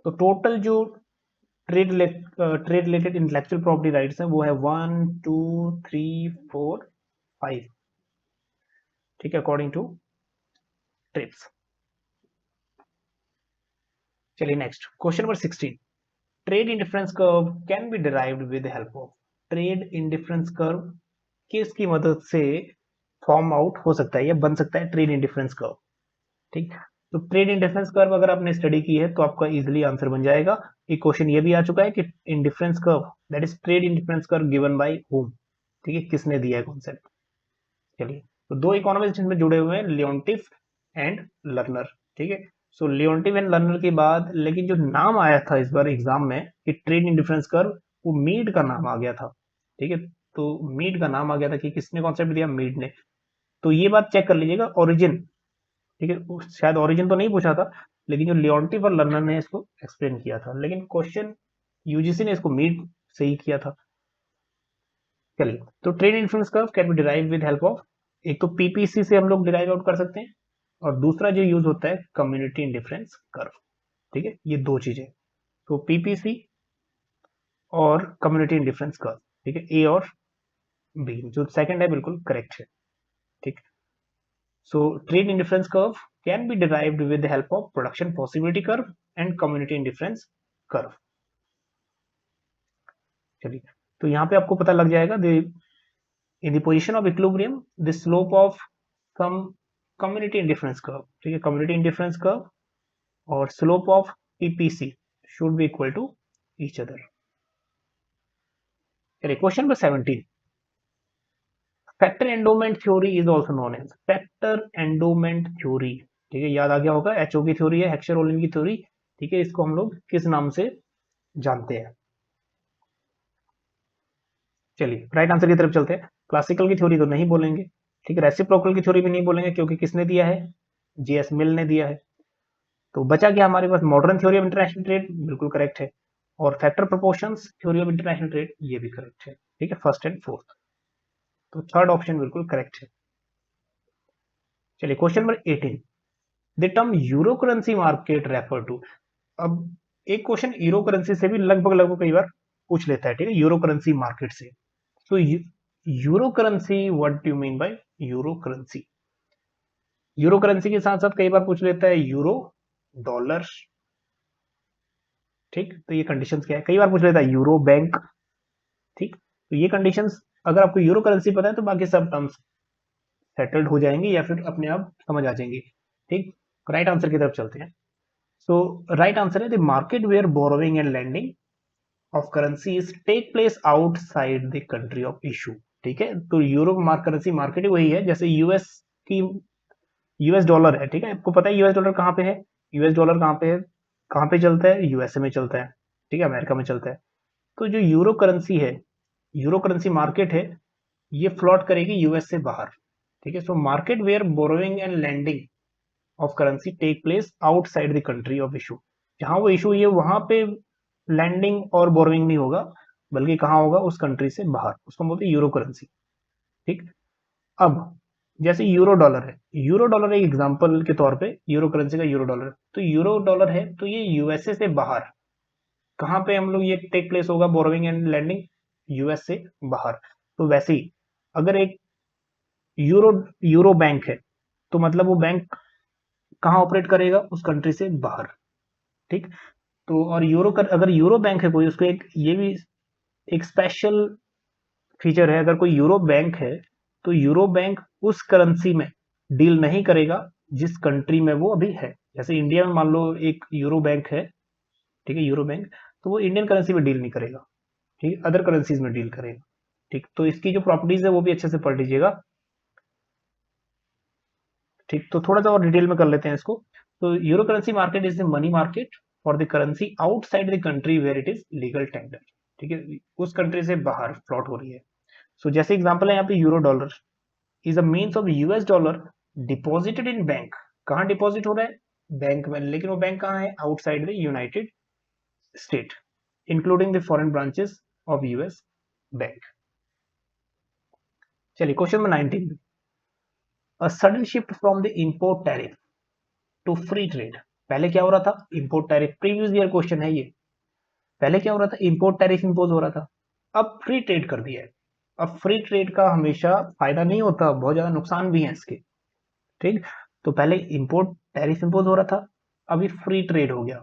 तो टोटल जो trade related intellectual property rights हैं वो है 1 2 3 4 5, ठीक है, अकॉर्डिंग टू ट्रिप्स। चलिए next question number 16, trade indifference curve can be derived with the help of. Trade indifference curve किसकी मदद से फॉर्म आउट हो सकता है या बन सकता है ट्रेड इंडिफरेंस कर्व, ठीक। तो ट्रेड इंडिफरेंस कर्व अगर आपने स्टडी की है तो आपका इजीली आंसर बन जाएगा। एक क्वेश्चन ये भी आ चुका है कि indifference curve that is trade indifference curve given by Hume, ठीक है, किसने दिया है कॉन्सेप्ट। चलिए, तो दो इकोनॉमिस्ट इसमें जुड़े हुए हैं, लियोन्टिफ एंड लर्नर, ठीक है। सो लियोन्टिफ एंड लर्नर के बाद लेकिन जो नाम आया था इस बार एग्जाम में कि ट्रेड इंडिफरेंस कर्व, वो मीड का नाम आ गया था, ठीक है। तो मीड का नाम आ गया था कि किसने कॉन्सेप्ट दिया, मीड ने। तो ये बात चेक कर लीजिएगा, ओरिजिन, ठीक है, शायद ओरिजिन तो नहीं पूछा था, लेकिन जो लियोन्टिफ और लर्नर ने इसको एक्सप्लेन किया था, लेकिन क्वेश्चन यूजीसी ने इसको मीड से ही किया था। चलिए, तो trade influence curve can be derive with help of, एक तो पीपीसी से हम लोग डिराइव आउट कर सकते हैं, और दूसरा जो यूज होता है कम्युनिटी इंडिफरेंस कर्व, ठीक है, ये दो चीजें, तो पीपीसी और कम्युनिटी इंडिफरेंस कर्व, ठीक है, ए और बी, जो सेकंड है बिल्कुल करेक्ट है, ठीक। So trade indifference curve can be derived with the help of production possibility curve and community indifference curve. चलिए, तो यहाँ पे आपको पता लग जाएगा in the position of equilibrium the slope of some community indifference curve, ठीक है, community indifference curve और slope of PPC should be equal to each other। चलिए, question number 17, factor endowment theory is also known age factor endowment theory, ठीक है, याद आ गया होगा, HO की थ्योरी है, हेक्सचर रोलिन की थ्योरी, ठीक है, इसको हम लोग किस नाम से जानते हैं। चलिए, राइट आंसर की तरफ चलते हैं। क्लासिकल की थ्योरी तो नहीं बोलेंगे, ठीक है, रेसिप्रोकल की थ्योरी भी नहीं बोलेंगे क्योंकि किसने दिया है, जीएस मिल ने दिया है। तो बचा क्या हमारे पास, modern theory of international trade, बिल्कुल करेक्ट है, और factor proportions theory of international trade, ये भी करेक्ट है, ठीक है, फर्स्ट एंड फोर्थ, तो थर्ड ऑप्शन बिल्कुल करेक्ट है। चलिए, question number 18, the term euro currency market refer to. अब एक क्वेश्चन यूरो करेंसी से भी लगभग लगभग कई बार पूछ लेता है, ठीक है, यूरो करेंसी मार्केट से। तो euro currency, what do you mean by euro currency. Euro currency के साथ साथ कई बार पूछ लेता है यूरो डॉलर, ठीक, तो ये कंडीशंस क्या है, कई बार पूछ लेता है यूरो बैंक, ठीक। तो ये कंडीशंस अगर आपको यूरो करेंसी पता है तो बाकी सब टर्म्स सेटल्ड हो जाएंगे या फिर अपने आप समझ आ जाएंगे, ठीक। राइट आंसर की तरफ चलते हैं। सो राइट आंसर है the market where borrowing and lending of currencies take place outside the country of issue, ठीक है। तो यूरो करेंसी मार्केट वही है जैसे यूएस की, यूएस डॉलर है, ठीक है, आपको पता है यूएस डॉलर कहाँ पे है, यूएस डॉलर कहाँ पे है, कहाँ पे चलता है, यूएसए में चलता है, ठीक है, अमेरिका में चलता है। तो जो यूरो करेंसी है, यूरो करेंसी मार्केट है, ये फ्लॉट करेगी यूएस से बाहर, ठीक है। So market where borrowing and lending of currency take place outside the country of issue, जहां वो इशू है वहां पे लैंडिंग और बोरोइंग नहीं होगा, बल्कि कहाँ होगा, उस कंट्री से बाहर, उसको बोलते हैं यूरो करेंसी, ठीक। अब जैसे यूरो डॉलर है, यूरो डॉलर एक एग्जांपल के तौर पे यूरो करेंसी का यूरो डॉलर, तो यूरो डॉलर है तो ये यूएसए से बाहर, कहाँ पे हम लोग ये टेक प्लेस होगा बोरोइंग एंड लैंडिंग, यूएस से बाहर। तो वैसे ही अगर एक यूरो यूरो बैंक है तो मतलब वो बैंक कहाँ ऑपरेट करेगा, उस कंट्री से बाहर, ठीक। तो और अगर यूरो बैंक है कोई, उसको एक ये भी एक स्पेशल फीचर है, अगर कोई यूरो बैंक है तो यूरो बैंक उस करेंसी में डील नहीं करेगा जिस कंट्री में वो अभी है। जैसे इंडिया में मान लो एक यूरो बैंक है, ठीक है, यूरो बैंक, तो वो इंडियन करेंसी में डील नहीं करेगा, ठीक, अदर करेंसीज में डील करेगा, ठीक। तो इसकी जो प्रॉपर्टीज है वो भी अच्छे से पढ़ लीजिएगा, ठीक। तो थोड़ा सा और डिटेल में कर लेते हैं इसको। तो euro currency market is the money market for the currency outside the country where it is legal tender, ठीक है, उस कंट्री से बाहर फ्लॉट हो रही है। सो जैसे एग्जांपल है यहाँ पे euro dollar is a means of US dollar deposited in bank, कहाँ डिपॉजिट हो रहा है, बैंक में, लेकिन वो बैंक कहाँ है, outside the United State, including the foreign branches of US bank, चलिए question number 19, a sudden shift from the import tariff to free trade. पहले क्या हो रहा था, import tariff, previous year question है ये। पहले क्या हो रहा था, इंपोर्ट टैरिफ इंपोज हो रहा था, अब फ्री ट्रेड कर दिया है। अब फ्री ट्रेड का हमेशा फायदा नहीं होता, बहुत ज्यादा नुकसान भी है इसके। ठीक, तो पहले इंपोर्ट टैरिफ इंपोज हो रहा था, अभी फ्री ट्रेड हो गया।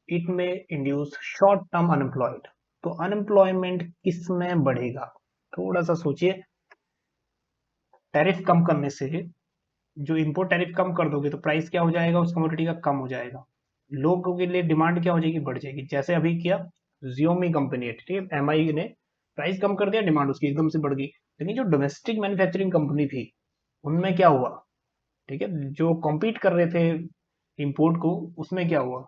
इट में इंड्यूस शॉर्ट टर्म अनएम्प्लॉयड, तो अनएम्प्लॉयमेंट किस में बढ़ेगा, थोड़ा सा सोचिए। टैरिफ कम करने से, जो इंपोर्ट टैरिफ कम कर दोगे तो प्राइस क्या हो जाएगा उस कमोडिटी का, कम हो जाएगा। लोगों के लिए डिमांड क्या हो जाएगी, बढ़ जाएगी। जैसे अभी किया जियोमी कंपनी है, ठीक है, एमआई ने प्राइस कम कर दिया, डिमांड उसकी एकदम से बढ़ गई। लेकिन जो डोमेस्टिक मैन्युफैक्चरिंग कंपनी थी उनमें क्या हुआ, ठीक है, जो कॉम्पीट कर रहे थे इंपोर्ट को, उसमें क्या हुआ,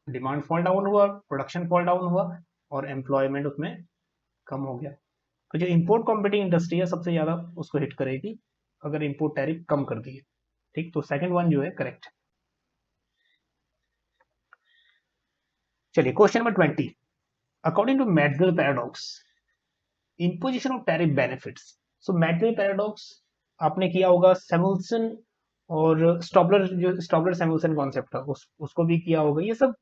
डिमांड फॉल डाउन हुआ, प्रोडक्शन फॉल डाउन हुआ, और एम्प्लॉयमेंट उसमें कम हो गया। तो जो इंपोर्ट कॉम्पिटिंग इंडस्ट्री है सबसे ज्यादा उसको हिट करेगी अगर इंपोर्ट टैरिफ कम कर दिए। ठीक, तो सेकंड वन जो है करेक्ट। चलिए question number 20, according to Maxwell paradox, imposition of tariff benefits। So Maxwell paradox आपने किया होगा, सैमुअल्सन और स्टॉपलर, जो स्टॉपलर सैमुअल्सन कॉन्सेप्ट था उसको भी किया होगा, ये सब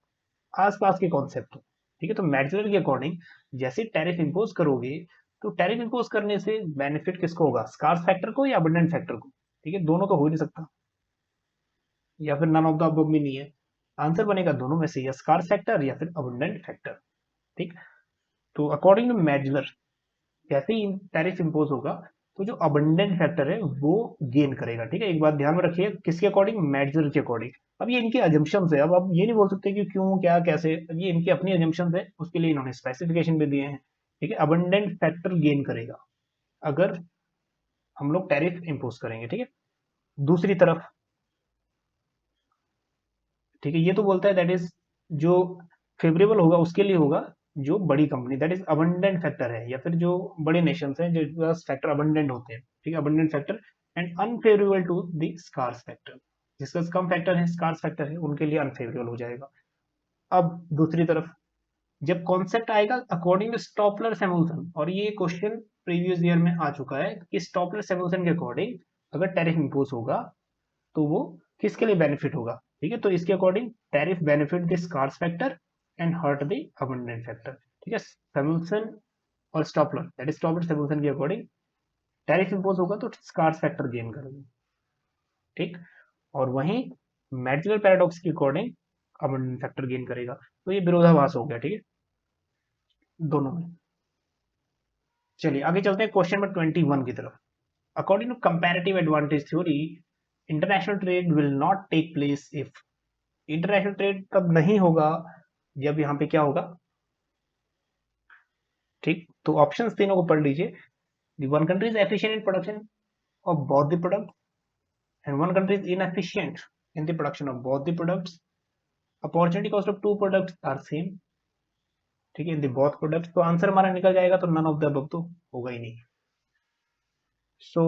आसपास के कॉन्सेप्ट है। ठीक है, तो मैक्सवेल के अकॉर्डिंग जैसे टैरिफ इंपोज करोगे तो टैरिफ इंपोज करने से बेनिफिट किसको होगा, स्कार्स फैक्टर को या अबंडेंट फैक्टर को। ठीक है, दोनों तो हो ही नहीं सकता, या फिर नन ऑफ द अबव भी नहीं है। आंसर बनेगा दोनों में से, या स्कार्स फैक्टर या फिर अबंडेंट फैक्टर। ठीक, तो अकॉर्डिंग टू मैक्सवेल जैसे ही टैरिफ इंपोज होगा तो जो अबंडेंट फैक्टर है वो गेन करेगा। ठीक है, एक बात ध्यान में रखिए, किसके अकॉर्डिंग, मैक्सवेल के अकॉर्डिंग। अब ये इनके अजम्पशंस है, अब आप ये नहीं बोल सकते कि क्यों, क्या, कैसे, ये इनकी अपनी अजम्पशंस है, उसके लिए इन्होंने स्पेसिफिकेशन भी दिए हैं। ठीक है, अबंडेंट फैक्टर गेन करेगा अगर हम लोग टैरिफ इंपोज करेंगे। ठीक है, दूसरी तरफ, ठीक है, ये तो बोलता है दैट इज जो फेवरेबल होगा उसके लिए होगा जो बड़ी company, that is abundant factor है, या फिर जो बड़े नेशंस हैं जो पास फैक्टर अबंडेंट होते हैं। ठीक है, abundant factor and unfavourable to the scarce factor, जिसका कम फैक्टर है, स्कार्स फैक्टर है, उनके लिए अनफेवरेबल हो जाएगा। अब दूसरी तरफ जब कॉन्सेप्ट आएगा अकॉर्डिंग टू स्टॉपलर सैमुअल्सन, और ये क्वेश्चन प्रीवियस ईयर में आ चुका है कि स्टॉपलर सैमुअल्सन के अकॉर्डिंग अगर टैरिफ इंपोज होगा तो वो किसके लिए बेनिफिट होगा। ठीक है, तो इसके according tariff benefit the scarce factor and hurt the abundant factor. ठीक है, सैमुअल्सन और Stolper, that is Stolper Samuelson के अकॉर्डिंग टैरिफ इंपोज होगा तो स्कार्स फैक्टर गेन करेगा। ठीक, और वहीं मैक्सवेल पैराडॉक्स के अकॉर्डिंग अबंडेंट फैक्टर गेन करेगा। तो ये विरोधाभास हो गया। ठीक है, दोनों में। चलिए आगे चलते हैं क्वेश्चन नंबर 21 की तरफ। According to comparative advantage theory, international trade will not take place if, international trade तब नहीं होगा जब यहाँ पे क्या होगा। ठीक, तो ऑप्शंस तीनों को पढ़ लीजिए। One country is efficient in production of both the product and one country is inefficient in the production of both the products, opportunity cost of two products are same. ठीक है, इन द बोथ प्रोडक्ट्स, तो answer हमारा निकल जाएगा, तो none of the above तो होगा ही नहीं। सो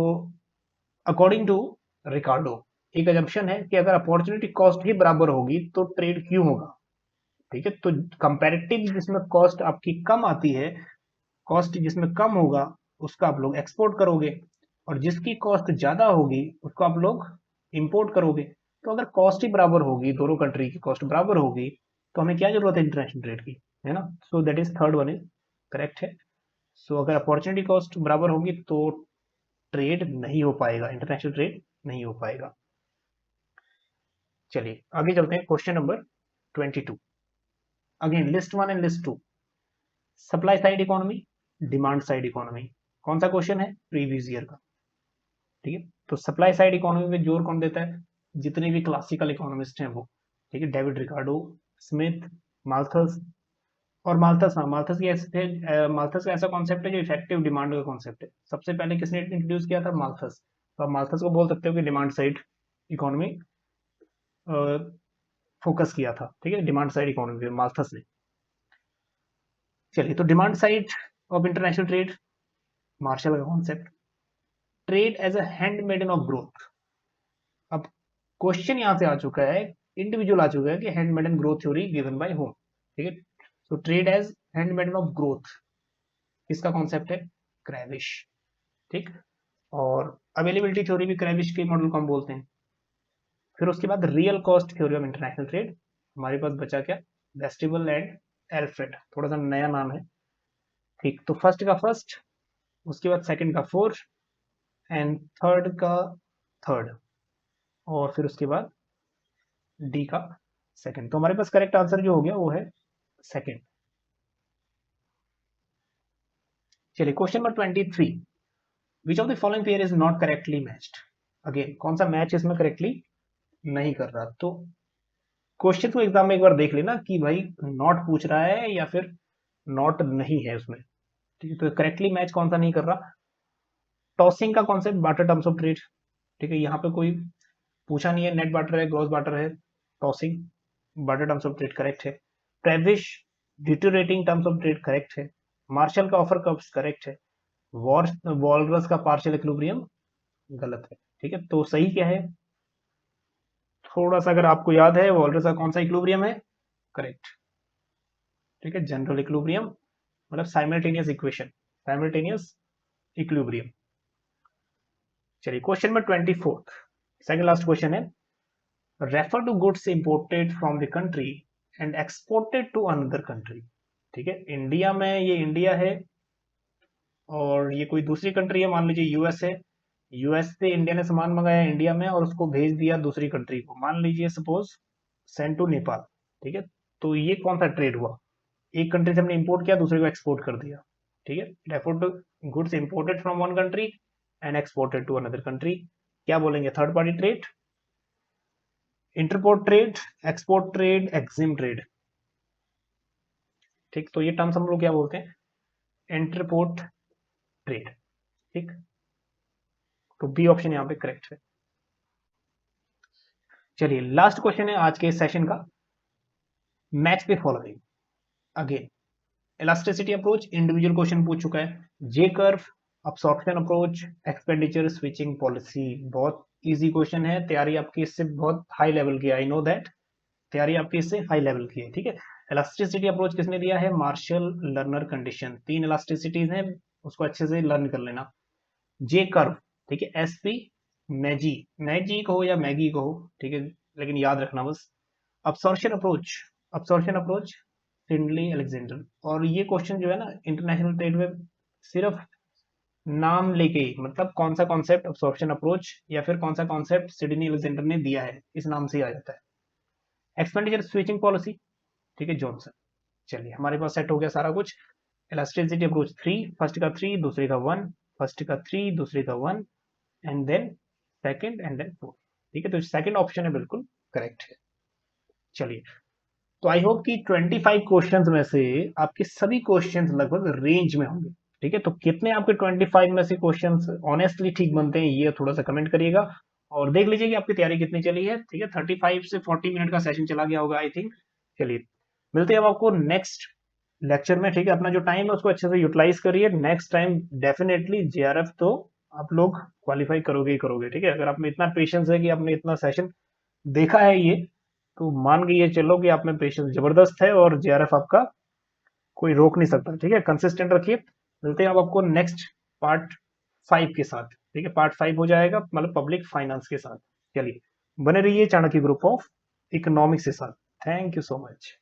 अकॉर्डिंग टू रिकार्डो, एक अजम्पशन है कि अगर अपॉर्चुनिटी कॉस्ट ही बराबर होगी तो ट्रेड क्यों होगा। ठीक है, तो कंपैरेटिव जिसमें कॉस्ट आपकी कम आती है, कॉस्ट जिसमें कम होगा उसका आप लोग एक्सपोर्ट करोगे, और जिसकी कॉस्ट ज्यादा होगी उसको आप लोग इंपोर्ट करोगे। तो अगर कॉस्ट ही बराबर होगी, दोनों कंट्री की कॉस्ट बराबर होगी, तो हमें क्या जरूरत है इंटरनेशनल ट्रेड की, है ना। सो that is third one is correct है। सो अगर अपॉर्चुनिटी कॉस्ट बराबर होगी तो ट्रेड नहीं हो पाएगा, इंटरनेशनल ट्रेड नहीं हो पाएगा। चलिए आगे चलते हैं question number 22, again list one and list two, supply side economy, demand side economy. कौन सा क्वेश्चन है, प्रीवियस ईयर का। ठीक है, तो सप्लाई साइड इकोनॉमी में जोर कौन देता है, जितने भी क्लासिकल इकोनॉमिस्ट हैं वो। ठीक है, डेविड रिकार्डो, स्मिथ, माल्थस, और माल्थस, हाँ माल्थस की ऐसे माल्थस का ऐसा कॉन्सेप्ट है जो इफेक्टिव डिमांड का कॉन्सेप्ट है, सबसे पहले किसने इंट्रोड्यूस किया था, माल्थस। तो आप माल्थस को बोल सकते हो कि डिमांड साइड इकोनॉमी फोकस किया था। ठीक है, डिमांड साइड इकोनॉमी पे माल्थस ने। चलिए, तो demand side of international trade, Marshall का concept, trade as a handmaiden of growth. अब क्वेश्चन यहां से आ चुका है, इंडिविजुअल आ चुका है कि handmaiden growth theory given by Hume. ठीक है, तो trade as handmaiden of growth किसका कॉन्सेप्ट है, क्रैविश। ठीक, और अवेलेबिलिटी थ्योरी भी क्रैविश के मॉडल को हम बोलते हैं। फिर उसके बाद real cost theory of international trade. हमारे पास बचा क्या, वेस्टिबल एंड एल्फ्रेड, थोड़ा सा नया नाम है। ठीक, तो फर्स्ट का फर्स्ट, उसके बाद सेकंड का फोर्थ, एंड थर्ड का थर्ड, और फिर उसके बाद डी का सेकंड। तो हमारे पास करेक्ट आंसर जो हो गया वो है सेकंड। चलिए question number 23, which of the following pair is not correctly matched. Again कौन सा मैच इसमें करेक्टली नहीं कर रहा। तो क्वेश्चन को एग्जाम में एक बार देख लेना कि भाई नॉट पूछ रहा है या फिर नॉट नहीं है उसमें। ठीक है, तो करेक्टली मैच कौन सा नहीं कर रहा। टॉसिंग का concept, barter terms of trade. ठीक है, यहाँ पे कोई पूछा नहीं है, नेट बार्टर है, ग्रॉस बार्टर है, Taussig barter terms of trade correct है। ट्रेविश deteriorating terms of trade correct है। मार्शल का ऑफर कब्स करेक्ट है। वॉलरस का पार्शियल इक्विलिब्रियम गलत है। ठीक है, तो सही क्या है, थोड़ा सा अगर आपको याद है वॉलरस का कौन सा इक्विलिब्रियम है, करेक्ट। ठीक है, जनरल इक्विलिब्रियम मतलब साइमल्टेनियस इक्वेशन, साइमल्टेनियस इक्विलिब्रियम। चलिए question number 24, second last question है, refer to goods imported from the country and exported to another country. ठीक है, इंडिया में ये इंडिया है और ये कोई दूसरी कंट्री है, मान लीजिए यूएस है। यूएस से इंडिया ने सामान मंगाया इंडिया में और उसको भेज दिया दूसरी कंट्री को, मान लीजिए सपोज सेंड टू नेपाल। ठीक है, तो ये कौन सा ट्रेड हुआ, एक कंट्री से हमने इंपोर्ट किया दूसरे को एक्सपोर्ट कर दिया। ठीक है, refer to goods imported from one country and exported to another country, क्या बोलेंगे, third party trade, entrepot trade, export trade, EXIM trade. ठीक, तो ये टर्म्स हम लोग क्या बोलते हैं, इंटरपोर्ट ट्रेड। ठीक, तो बी ऑप्शन यहाँ पे करेक्ट है। चलिए लास्ट क्वेश्चन है आज के सेशन का, match the following. Again elasticity approach individual question पूछ चुका है, J curve, absorption approach, expenditure switching policy. बहुत इजी क्वेश्चन है, तैयारी आपकी इससे बहुत हाई लेवल की, आई नो दैट तैयारी आपकी इससे हाई लेवल की है। ठीक है, इलास्टिसिटी अप्रोच किसने दिया है, मार्शल लर्नर कंडीशन, 3 इलास्टिसिटीज हैं, उसको अच्छे से लर्न कर लेना। जे कर्व, ठीक है, एसपी मैजी, मैजी कहो या मैगी कहो, ठीक है, लेकिन याद रखना बस। Absorption approach, absorption approach Sydney Alexander. और ये क्वेश्चन जो है ना इंटरनेशनल ट्रेड में सिर्फ नाम लेके ही, मतलब कौन सा कॉन्सेप्ट अब्सॉर्प्शन अप्रोच या फिर कौन सा कॉन्सेप्ट सिडनी अलेक्जेंडर ने दिया है, इस नाम से ही आ जाता है। एक्सपेंडिचर स्विचिंग पॉलिसी, ठीक है, जॉनसन। चलिए हमारे पास सेट हो गया सारा कुछ। इलास्टिसिटी अप्रोच 3, फर्स्ट का 3, दूसरे का 1, फर्स्ट का 3, दूसरे का 1, and then second and then 4। ठीक है, तो सेकंड ऑप्शन है बिल्कुल करेक्ट है। चलिए, तो आई होप कि 25 क्वेश्चंस में से आपके सभी क्वेश्चंस लगभग रेंज में होंगे। ठीक है, तो कितने आपके 25 में से क्वेश्चंस ऑनेस्टली ठीक बनते हैं ये थोड़ा सा कमेंट करिएगा और देख लीजिए कि आपकी तैयारी कितनी चली है। ठीक है, 35 से 40 मिनट का सेशन चला गया होगा आई थिंक। चलिए मिलते हैं अब आपको नेक्स्ट लेक्चर में। ठीक है, अपना जो टाइम है उसको अच्छे से यूटिलाइज करिए, नेक्स्ट टाइम डेफिनेटली जेआरएफ तो आप लोग क्वालिफाई करोगे ही करोगे। ठीक है, अगर आप में इतना पेशेंस है कि आपने इतना सेशन देखा है ये, तो मान के ये चलो कि आप में पेशेंस जबरदस्त है और जेआरएफ आपका कोई रोक नहीं सकता। ठीक है, कंसिस्टेंट रखिए। मिलते हैं अब आपको नेक्स्ट पार्ट 5 के साथ। ठीक है, पार्ट 5 हो जाएगा मतलब पब्लिक फाइनेंस के साथ। चलिए बने रहिए चाणक्य ग्रुप ऑफ इकोनॉमिक्स के साथ। Thank you so much.